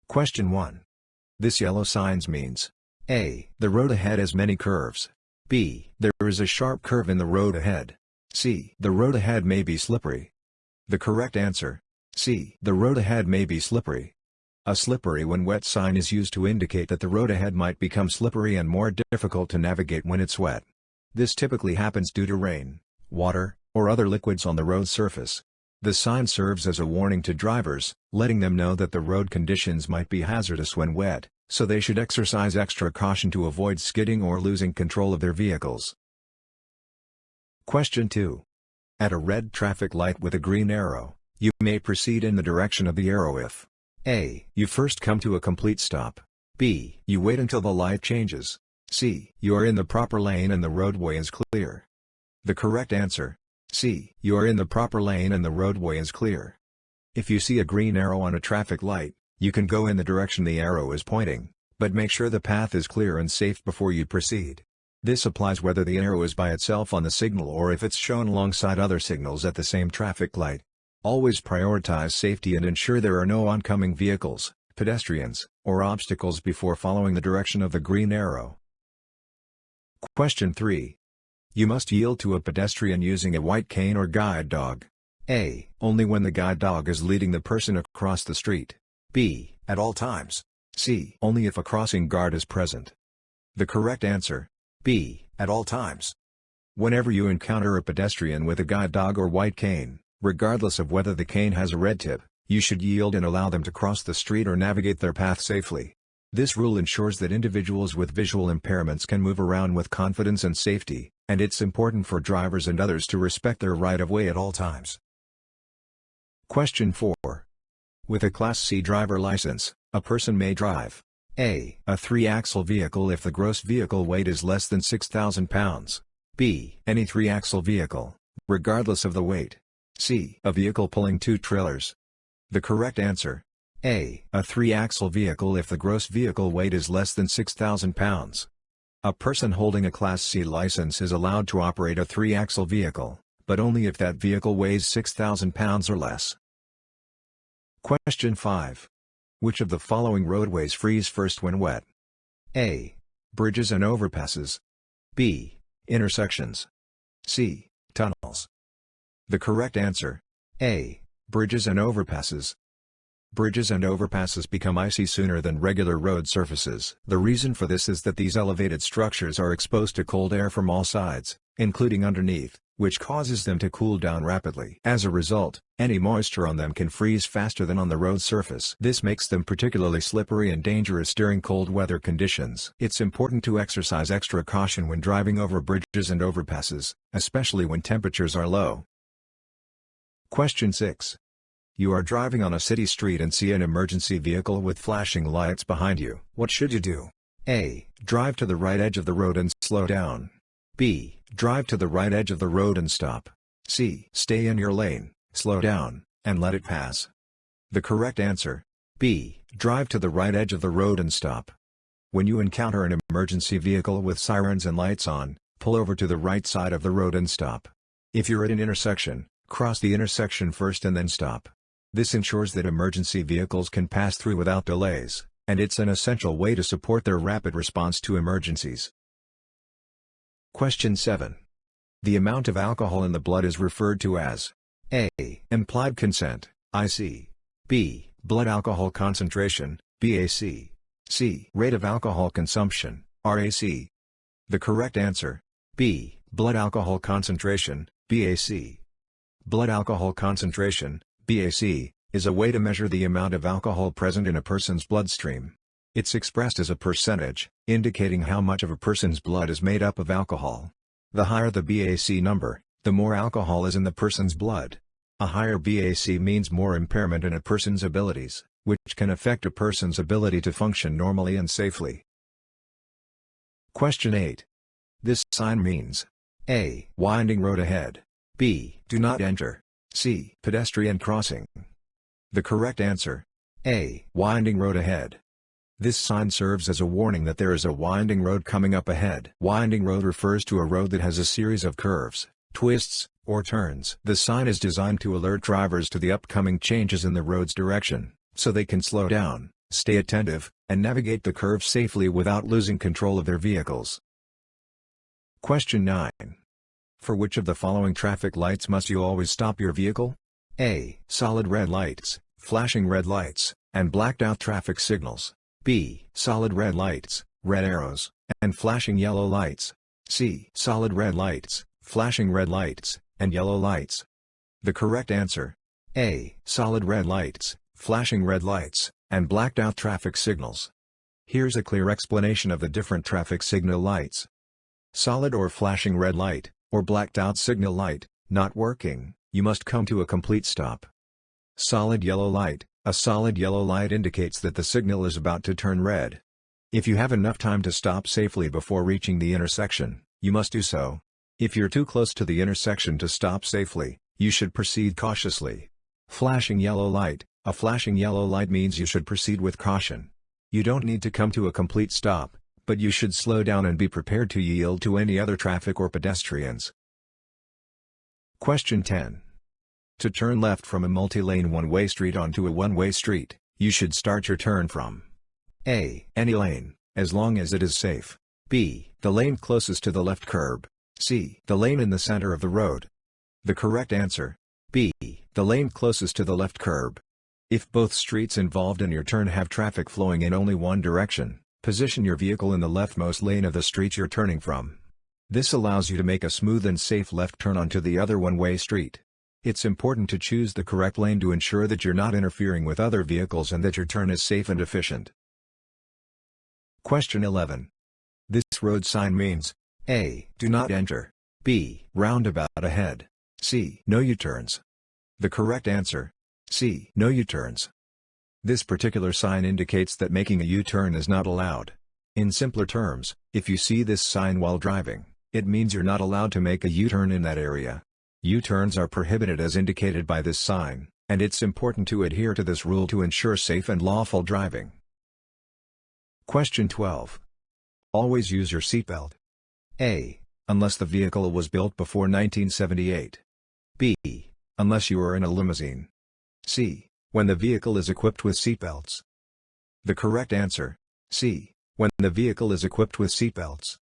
Question 1. This yellow sign means A. The road ahead has many curves. B. There is a sharp curve in the road ahead. C. The road ahead may be slippery. The correct answer: C. The road ahead may be slippery. A slippery when wet sign is used to indicate that the road ahead might become slippery and more difficult to navigate when it's wet. This typically happens due to rain, water, or other liquids on the road surface. The sign serves as a warning to drivers, letting them know that the road conditions might be hazardous when wet, so they should exercise extra caution to avoid skidding or losing control of their vehicles. Question 2. At a red traffic light with a green arrow, you may proceed in the direction of the arrow if A. You first come to a complete stop. B. You wait until the light changes. C. You are in the proper lane and the roadway is clear. The correct answer: C. You are in the proper lane and the roadway is clear. If you see a green arrow on a traffic light, you can go in the direction the arrow is pointing, but make sure the path is clear and safe before you proceed. This applies whether the arrow is by itself on the signal or if it's shown alongside other signals at the same traffic light. Always prioritize safety and ensure there are no oncoming vehicles, pedestrians, or obstacles before following the direction of the green arrow. Question 3. You must yield to a pedestrian using a white cane or guide dog. A. Only when the guide dog is leading the person across the street. B. At all times. C. Only if a crossing guard is present. The correct answer: B. At all times. Whenever you encounter a pedestrian with a guide dog or white cane, regardless of whether the cane has a red tip, you should yield and allow them to cross the street or navigate their path safely. This rule ensures that individuals with visual impairments can move around with confidence and safety, and it's important for drivers and others to respect their right-of-way at all times. Question 4. With a Class C driver license, a person may drive A. A 3-axle vehicle if the gross vehicle weight is less than 6,000 pounds. B. Any 3-axle vehicle, regardless of the weight. C. A vehicle pulling 2 trailers. The correct answer: A. A 3-axle vehicle if the gross vehicle weight is less than 6,000 pounds. A person holding a Class C license is allowed to operate a 3-axle vehicle, but only if that vehicle weighs 6,000 pounds or less. Question 5. Which of the following roadways freeze first when wet? A. Bridges and overpasses. B. Intersections. C. Tunnels. The correct answer: A. Bridges and overpasses. Bridges and overpasses become icy sooner than regular road surfaces. The reason for this is that these elevated structures are exposed to cold air from all sides, including underneath, which causes them to cool down rapidly. As a result, any moisture on them can freeze faster than on the road surface. This makes them particularly slippery and dangerous during cold weather conditions. It's important to exercise extra caution when driving over bridges and overpasses, especially when temperatures are low. Question 6. You are driving on a city street and see an emergency vehicle with flashing lights behind you. What should you do? A. Drive to the right edge of the road and slow down. B. Drive to the right edge of the road and stop. C. Stay in your lane, slow down, and let it pass. The correct answer: B. Drive to the right edge of the road and stop. When you encounter an emergency vehicle with sirens and lights on, pull over to the right side of the road and stop. If you're at an intersection, cross the intersection first and then stop. This ensures that emergency vehicles can pass through without delays, and it's an essential way to support their rapid response to emergencies. Question 7. The amount of alcohol in the blood is referred to as A. Implied consent, IC. B. Blood alcohol concentration, BAC. C. Rate of alcohol consumption, RAC. The correct answer: B. Blood alcohol concentration, BAC. Blood alcohol concentration, BAC, is a way to measure the amount of alcohol present in a person's bloodstream. It's expressed as a percentage, indicating how much of a person's blood is made up of alcohol. The higher the BAC number, the more alcohol is in the person's blood. A higher BAC means more impairment in a person's abilities, which can affect a person's ability to function normally and safely. Question 8. This sign means A. Winding road ahead. B. Do not enter. C. Pedestrian crossing. The correct answer: A. Winding road ahead. This sign serves as a warning that there is a winding road coming up ahead. Winding road refers to a road that has a series of curves, twists, or turns. The sign is designed to alert drivers to the upcoming changes in the road's direction, so they can slow down, stay attentive, and navigate the curves safely without losing control of their vehicles. Question 9. For which of the following traffic lights must you always stop your vehicle? A. Solid red lights, flashing red lights, and blacked out traffic signals. B. Solid red lights, red arrows, and flashing yellow lights. C. Solid red lights, flashing red lights, and yellow lights. The correct answer: A. Solid red lights, flashing red lights, and blacked out traffic signals. Here's a clear explanation of the different traffic signal lights. Solid or flashing red light, or blacked out signal light, not working, you must come to a complete stop. Solid yellow light, a solid yellow light indicates that the signal is about to turn red. If you have enough time to stop safely before reaching the intersection, you must do so. If you're too close to the intersection to stop safely, you should proceed cautiously. Flashing yellow light, a flashing yellow light means you should proceed with caution. You don't need to come to a complete stop, but you should slow down and be prepared to yield to any other traffic or pedestrians. Question 10. To turn left from a multi-lane one-way street onto a one-way street, you should start your turn from A. Any lane, as long as it is safe. B. The lane closest to the left curb. C. The lane in the center of the road. The correct answer: B. The lane closest to the left curb. If both streets involved in your turn have traffic flowing in only one direction, position your vehicle in the leftmost lane of the street you're turning from. This allows you to make a smooth and safe left turn onto the other one-way street. It's important to choose the correct lane to ensure that you're not interfering with other vehicles and that your turn is safe and efficient. Question 11. This road sign means: A. Do not enter. B. Roundabout ahead. C. No U-turns. The correct answer: C. No U-turns. This particular sign indicates that making a U-turn is not allowed. In simpler terms, if you see this sign while driving, it means you're not allowed to make a U-turn in that area. U-turns are prohibited as indicated by this sign, and it's important to adhere to this rule to ensure safe and lawful driving. Question 12. Always use your seatbelt. A. Unless the vehicle was built before 1978. B. Unless you are in a limousine. C. When the vehicle is equipped with seatbelts. The correct answer: C. When the vehicle is equipped with seatbelts.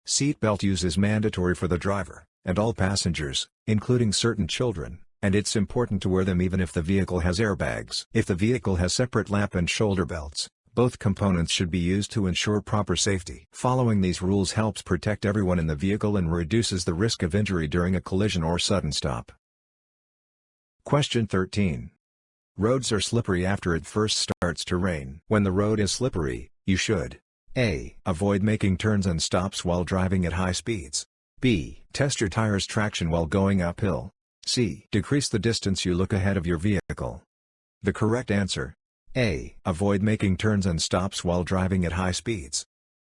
Seatbelt use is mandatory for the driver and all passengers, including certain children, and it's important to wear them even if the vehicle has airbags. If the vehicle has separate lap and shoulder belts, both components should be used to ensure proper safety. Following these rules helps protect everyone in the vehicle and reduces the risk of injury during a collision or sudden stop. Question 13. Roads are slippery after it first starts to rain. When the road is slippery, you should: A. Avoid making turns and stops while driving at high speeds. B. Test your tires' traction while going uphill. C. Decrease the distance you look ahead of your vehicle. The correct answer: A. Avoid making turns and stops while driving at high speeds.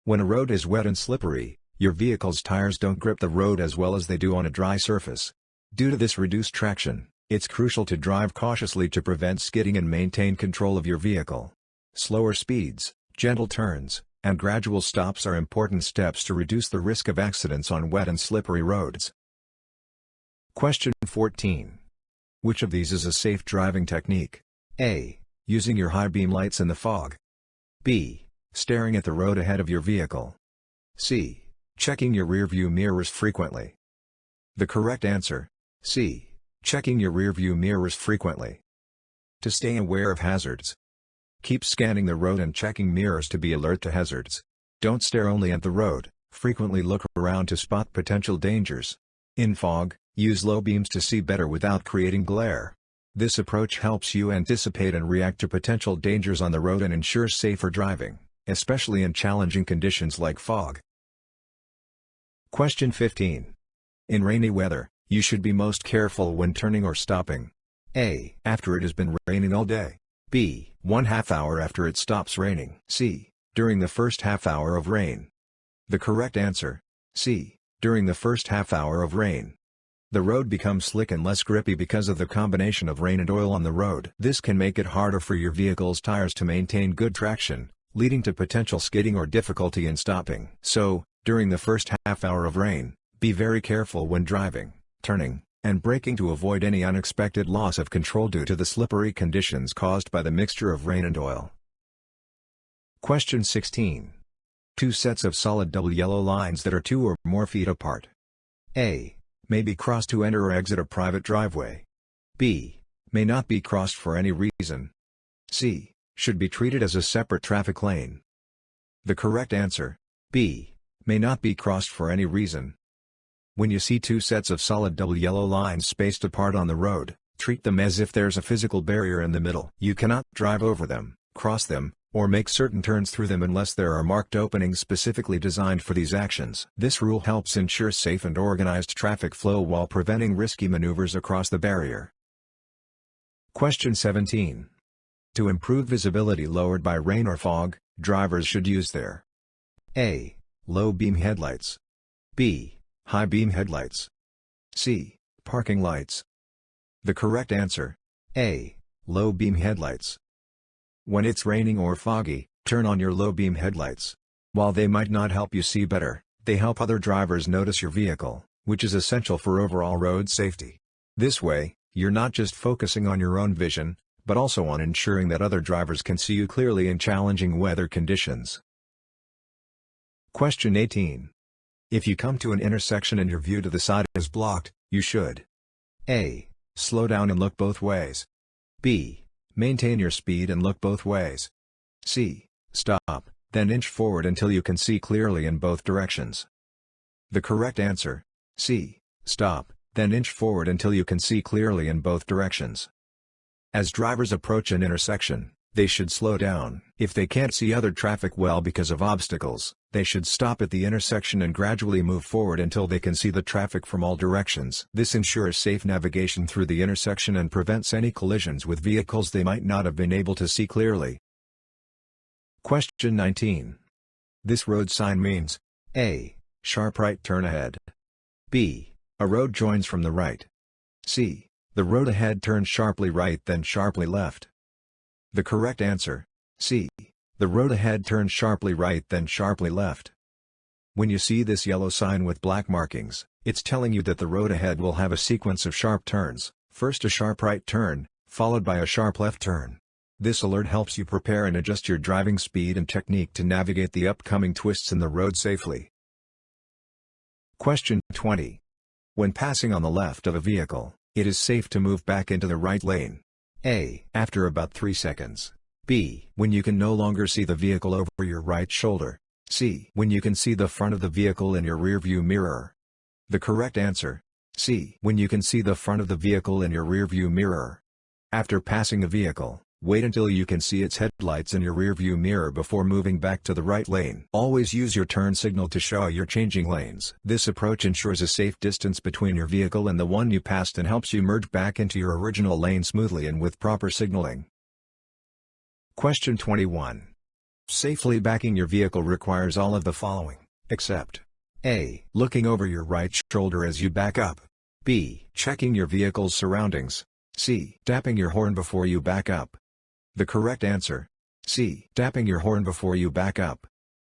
When a road is wet and slippery, your vehicle's tires don't grip the road as well as they do on a dry surface. Due to this reduced traction, it's crucial to drive cautiously to prevent skidding and maintain control of your vehicle. Slower speeds, gentle turns, and gradual stops are important steps to reduce the risk of accidents on wet and slippery roads. Question 14. Which of these is a safe driving technique? A. Using your high beam lights in the fog. B. Staring at the road ahead of your vehicle. C. Checking your rearview mirrors frequently. The correct answer: C. Checking your rearview mirrors frequently. To stay aware of hazards, keep scanning the road and checking mirrors to be alert to hazards. Don't stare only at the road, frequently look around to spot potential dangers. In fog, use low beams to see better without creating glare. This approach helps you anticipate and react to potential dangers on the road and ensures safer driving, especially in challenging conditions like fog. Question 15. In rainy weather, you should be most careful when turning or stopping. A. After it has been raining all day. B. 1/2 hour after it stops raining. C. During the first half hour of rain. The correct answer: C. During the first half hour of rain. The road becomes slick and less grippy because of the combination of rain and oil on the road. This can make it harder for your vehicle's tires to maintain good traction, leading to potential skidding or difficulty in stopping. So, during the first half hour of rain, be very careful when driving, turning, and braking to avoid any unexpected loss of control due to the slippery conditions caused by the mixture of rain and oil. Question 16. Two sets of solid double yellow lines that are 2 or more feet apart. A. May be crossed to enter or exit a private driveway. B. May not be crossed for any reason. C. Should be treated as a separate traffic lane. The correct answer, B. May not be crossed for any reason. When you see two sets of solid double yellow lines spaced apart on the road, treat them as if there's a physical barrier in the middle. You cannot drive over them, cross them, or make certain turns through them unless there are marked openings specifically designed for these actions. This rule helps ensure safe and organized traffic flow while preventing risky maneuvers across the barrier. Question 17. To improve visibility lowered by rain or fog, drivers should use their A. Low beam headlights. B. High beam headlights. C. Parking lights. The correct answer, A. Low beam headlights. When it's raining or foggy, turn on your low beam headlights. While they might not help you see better, they help other drivers notice your vehicle, which is essential for overall road safety. This way, you're not just focusing on your own vision, but also on ensuring that other drivers can see you clearly in challenging weather conditions. Question 18. If you come to an intersection and your view to the side is blocked, you should A. Slow down and look both ways. B. Maintain your speed and look both ways. C. Stop, then inch forward until you can see clearly in both directions. The correct answer, C. Stop, then inch forward until you can see clearly in both directions. As drivers approach an intersection, they should slow down. If they can't see other traffic well because of obstacles, they should stop at the intersection and gradually move forward until they can see the traffic from all directions. This ensures safe navigation through the intersection and prevents any collisions with vehicles they might not have been able to see clearly. Question 19. This road sign means A. Sharp right turn ahead. B. A road joins from the right. C. The road ahead turns sharply right then sharply left. The correct answer, C. The road ahead turns sharply right then sharply left. When you see this yellow sign with black markings, it's telling you that the road ahead will have a sequence of sharp turns, first a sharp right turn, followed by a sharp left turn. This alert helps you prepare and adjust your driving speed and technique to navigate the upcoming twists in the road safely. Question 20. When passing on the left of a vehicle, it is safe to move back into the right lane. A. After about 3 seconds. B. When you can no longer see the vehicle over your right shoulder. C. When you can see the front of the vehicle in your rearview mirror. The correct answer, C. When you can see the front of the vehicle in your rearview mirror. After passing a vehicle, wait until you can see its headlights in your rearview mirror before moving back to the right lane. Always use your turn signal to show you're changing lanes. This approach ensures a safe distance between your vehicle and the one you passed and helps you merge back into your original lane smoothly and with proper signaling. Question 21. Safely backing your vehicle requires all of the following, except A. Looking over your right shoulder as you back up. B. Checking your vehicle's surroundings. C. Tapping your horn before you back up. The correct answer, C. Tapping your horn before you back up.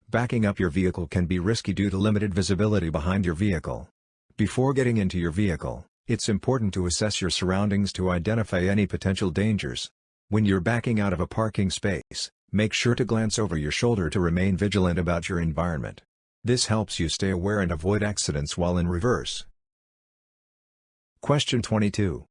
Backing up your vehicle can be risky due to limited visibility behind your vehicle. Before getting into your vehicle, it's important to assess your surroundings to identify any potential dangers. When you're backing out of a parking space, make sure to glance over your shoulder to remain vigilant about your environment. This helps you stay aware and avoid accidents while in reverse. Question 22.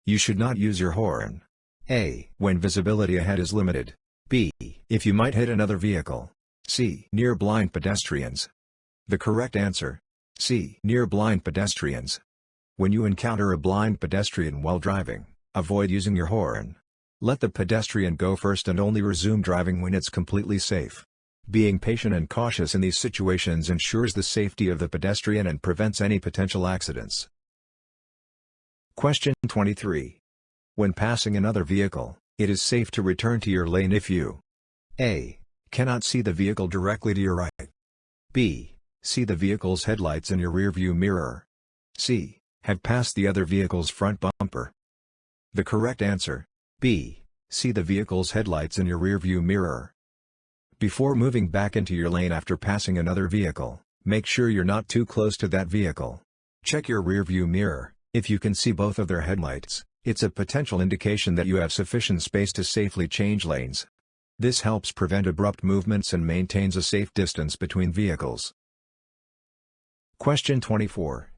You should not use your horn. A. When visibility ahead is limited. B. If you might hit another vehicle. C. Near blind pedestrians. The correct answer, C. Near blind pedestrians. When you encounter a blind pedestrian while driving, avoid using your horn. Let the pedestrian go first and only resume driving when it's completely safe. Being patient and cautious in these situations ensures the safety of the pedestrian and prevents any potential accidents. Question 23. When passing another vehicle, it is safe to return to your lane if you A. Cannot see the vehicle directly to your right. B. See the vehicle's headlights in your rearview mirror. C. Have passed the other vehicle's front bumper. The correct answer, B. See the vehicle's headlights in your rearview mirror. Before moving back into your lane after passing another vehicle, make sure you're not too close to that vehicle. Check your rearview mirror. If you can see both of their headlights, it's a potential indication that you have sufficient space to safely change lanes. This helps prevent abrupt movements and maintains a safe distance between vehicles. Question 24.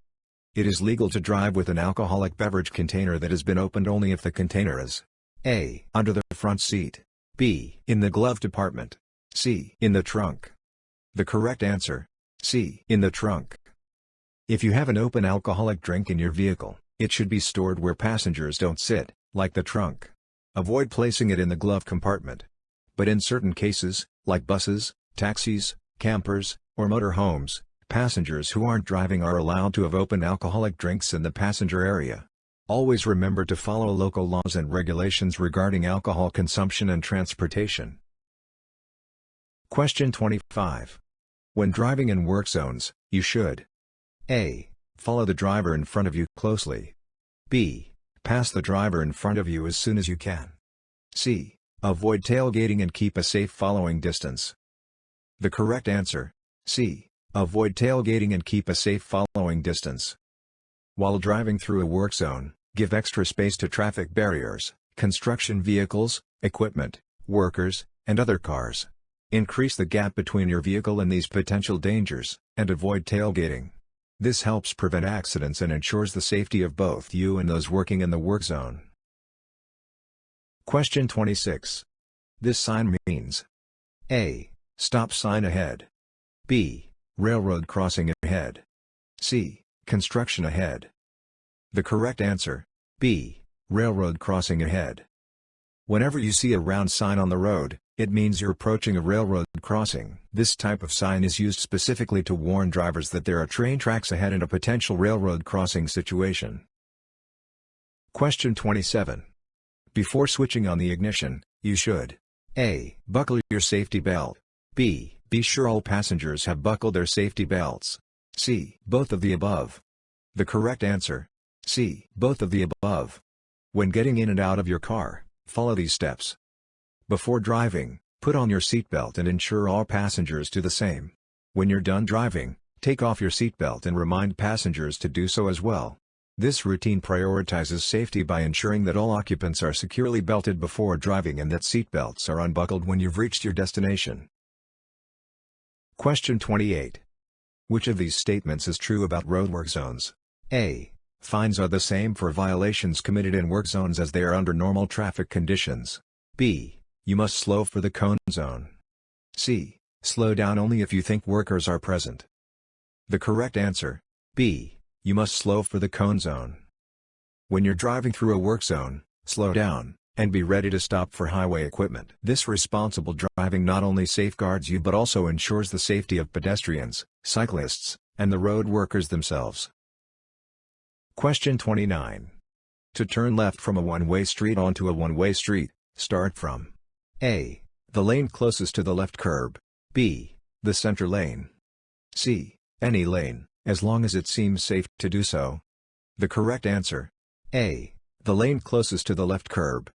It is legal to drive with an alcoholic beverage container that has been opened only if the container is A. Under the front seat, B. In the glove compartment, C. In the trunk. The correct answer: C. In the trunk. If you have an open alcoholic drink in your vehicle, it should be stored where passengers don't sit, like the trunk. Avoid placing it in the glove compartment. But in certain cases, like buses, taxis, campers, or motorhomes, passengers who aren't driving are allowed to have open alcoholic drinks in the passenger area. Always remember to follow local laws and regulations regarding alcohol consumption and transportation. Question 25. When driving in work zones, you should A. Follow the driver in front of you closely. B. Pass the driver in front of you as soon as you can. C. Avoid tailgating and keep a safe following distance. The correct answer: C. Avoid tailgating and keep a safe following distance. While driving through a work zone, give extra space to traffic barriers, construction vehicles, equipment, workers, and other cars. Increase the gap between your vehicle and these potential dangers, and avoid tailgating. This helps prevent accidents and ensures the safety of both you and those working in the work zone. Question 26. This sign means A. Stop sign ahead. B. Railroad crossing ahead. C. Construction ahead. The correct answer: B. Railroad crossing ahead. Whenever you see a round sign on the road, it means you're approaching a railroad crossing. This type of sign is used specifically to warn drivers that there are train tracks ahead in a potential railroad crossing situation. Question 27. Before switching on the ignition, you should A. Buckle your safety belt. B. Be sure all passengers have buckled their safety belts. C. Both of the above. The correct answer: C. Both of the above. When getting in and out of your car, follow these steps. Before driving, put on your seatbelt and ensure all passengers do the same. When you're done driving, take off your seatbelt and remind passengers to do so as well. This routine prioritizes safety by ensuring that all occupants are securely belted before driving and that seatbelts are unbuckled when you've reached your destination. Question 28. Which of these statements is true about road work zones? A. Fines are the same for violations committed in work zones as they are under normal traffic conditions. B. You must slow for the cone zone. C. Slow down only if you think workers are present. The correct answer: B. You must slow for the cone zone. When you're driving through a work zone, slow down, and be ready to stop for highway equipment. This responsible driving not only safeguards you but also ensures the safety of pedestrians, cyclists, and the road workers themselves. Question 29. To turn left from a one-way street onto a one-way street, start from A. The lane closest to the left curb. B. The center lane. C. Any lane, as long as it seems safe to do so. The correct answer: A. The lane closest to the left curb.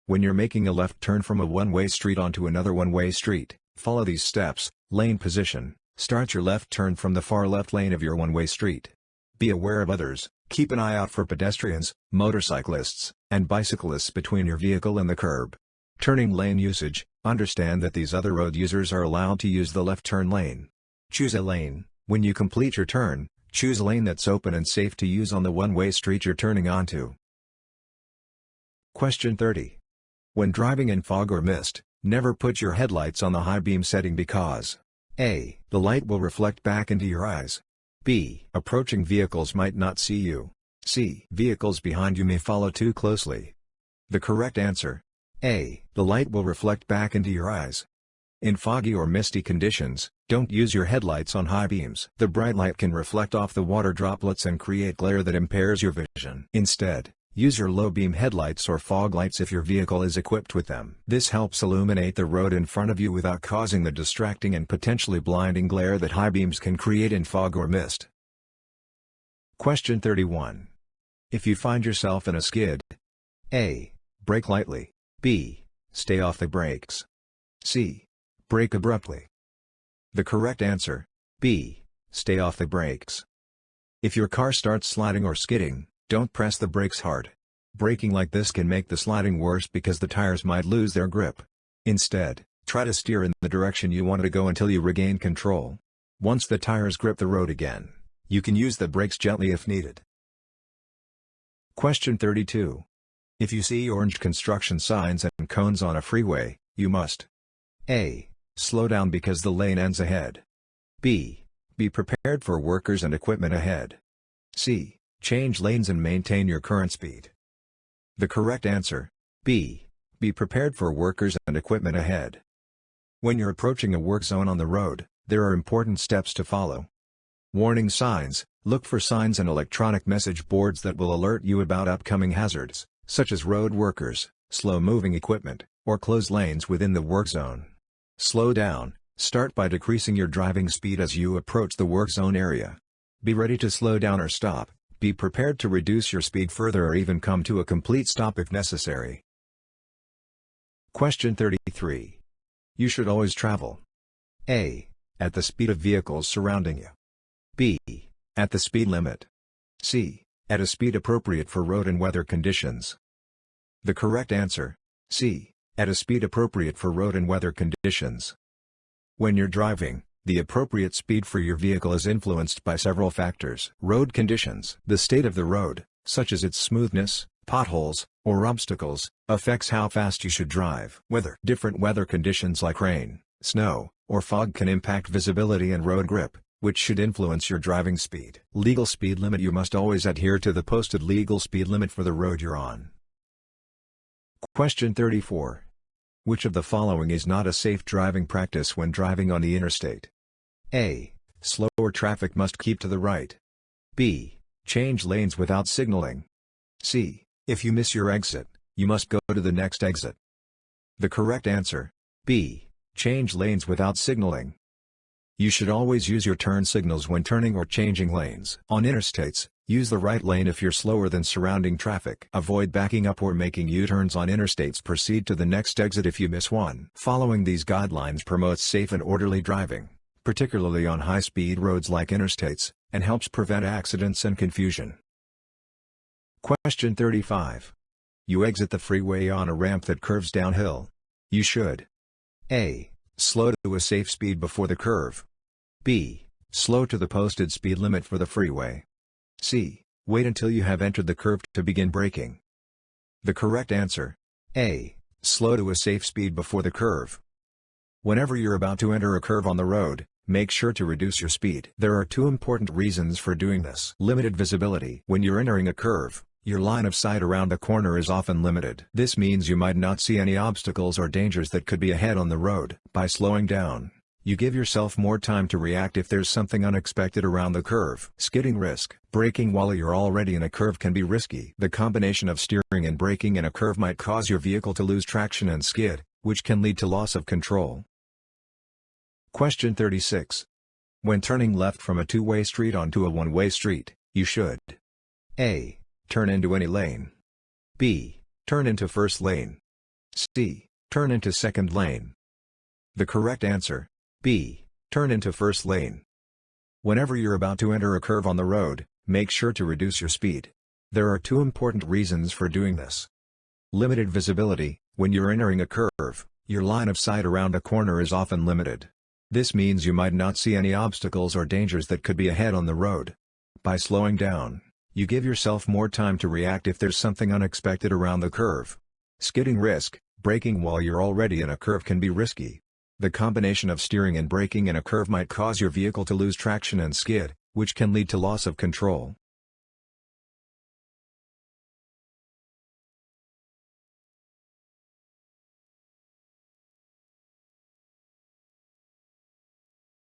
When you're making a left turn from a one-way street onto another one-way street, follow these steps. Lane position: start your left turn from the far left lane of your one-way street. Be aware of others, keep an eye out for pedestrians, motorcyclists, and bicyclists between your vehicle and the curb. Turning lane usage: understand that these other road users are allowed to use the left turn lane. Choose a lane. When you complete your turn, choose a lane that's open and safe to use on the one-way street you're turning onto. Question 30. When driving in fog or mist, never put your headlights on the high beam setting because A. The light will reflect back into your eyes. B. Approaching vehicles might not see you. C. Vehicles behind you may follow too closely. The correct answer: A. The light will reflect back into your eyes. In foggy or misty conditions, don't use your headlights on high beams. The bright light can reflect off the water droplets and create glare that impairs your vision. Instead, use your low-beam headlights or fog lights if your vehicle is equipped with them. This helps illuminate the road in front of you without causing the distracting and potentially blinding glare that high beams can create in fog or mist. Question 31. If you find yourself in a skid, A. Brake lightly. B. Stay off the brakes. C. Brake abruptly. The correct answer: B. Stay off the brakes. If your car starts sliding or skidding, don't press the brakes hard. Braking like this can make the sliding worse because the tires might lose their grip. Instead, Try to steer in the direction you want to go until you regain control. Once the tires grip the road again, you can use the brakes gently if needed. Question 32. If you see orange construction signs and cones on a freeway, you must A. Slow down because the lane ends ahead. B. Be prepared for workers and equipment ahead. C. Change lanes and maintain your current speed. The correct answer, B. Be prepared for workers and equipment ahead. When you're approaching a work zone on the road, there are important steps to follow. Warning signs: look for signs and electronic message boards that will alert you about upcoming hazards, such as road workers, slow-moving equipment, or closed lanes within the work zone. Slow down. Start by decreasing your driving speed as you approach the work zone area. Be ready to slow down or stop. Be prepared to reduce your speed further or even come to a complete stop if necessary. Question 33. You should always travel A. At the speed of vehicles surrounding you. B. At the speed limit. C. At a speed appropriate for road and weather conditions. The correct answer, C. At a speed appropriate for road and weather conditions. When you're driving, the appropriate speed for your vehicle is influenced by several factors. Road conditions. The state of the road, such as its smoothness, potholes, or obstacles, affects how fast you should drive. Weather. Different weather conditions like rain, snow, or fog can impact visibility and road grip, which should influence your driving speed. Legal speed limit. You must always adhere to the posted legal speed limit for the road you're on. Question 34. Which of the following is not a safe driving practice when driving on the interstate? A. Slower traffic must keep to the right. B. Change lanes without signaling. C. If you miss your exit, you must go to the next exit. The correct answer, B. Change lanes without signaling. You should always use your turn signals when turning or changing lanes. On interstates, use the right lane if you're slower than surrounding traffic. Avoid backing up or making U-turns on interstates. Proceed to the next exit if you miss one. Following these guidelines promotes safe and orderly driving, particularly on high-speed roads like interstates, and helps prevent accidents and confusion. Question 35. You exit the freeway on a ramp that curves downhill. You should A. Slow to a safe speed before the curve. B. Slow to the posted speed limit for the freeway. C. Wait until you have entered the curve to begin braking. The correct answer, A. Slow to a safe speed before the curve. Whenever you're about to enter a curve on the road, make sure to reduce your speed. There are two important reasons for doing this. Limited visibility. When you're entering a curve, your line of sight around the corner is often limited. This means you might not see any obstacles or dangers that could be ahead on the road. By slowing down, you give yourself more time to react if there's something unexpected around the curve. Skidding risk. Braking while you're already in a curve can be risky. The combination of steering and braking in a curve might cause your vehicle to lose traction and skid, which can lead to loss of control. Question 36. When turning left from a two-way street onto a one-way street, you should A. Turn into any lane. B. Turn into first lane. C. Turn into second lane. The correct answer, B. Turn into first lane. Whenever you're about to enter a curve on the road, make sure to reduce your speed. There are two important reasons for doing this. Limited visibility. When you're entering a curve, your line of sight around a corner is often limited. This means you might not see any obstacles or dangers that could be ahead on the road. By slowing down, you give yourself more time to react if there's something unexpected around the curve. Skidding risk. Braking while you're already in a curve can be risky. The combination of steering and braking in a curve might cause your vehicle to lose traction and skid, which can lead to loss of control.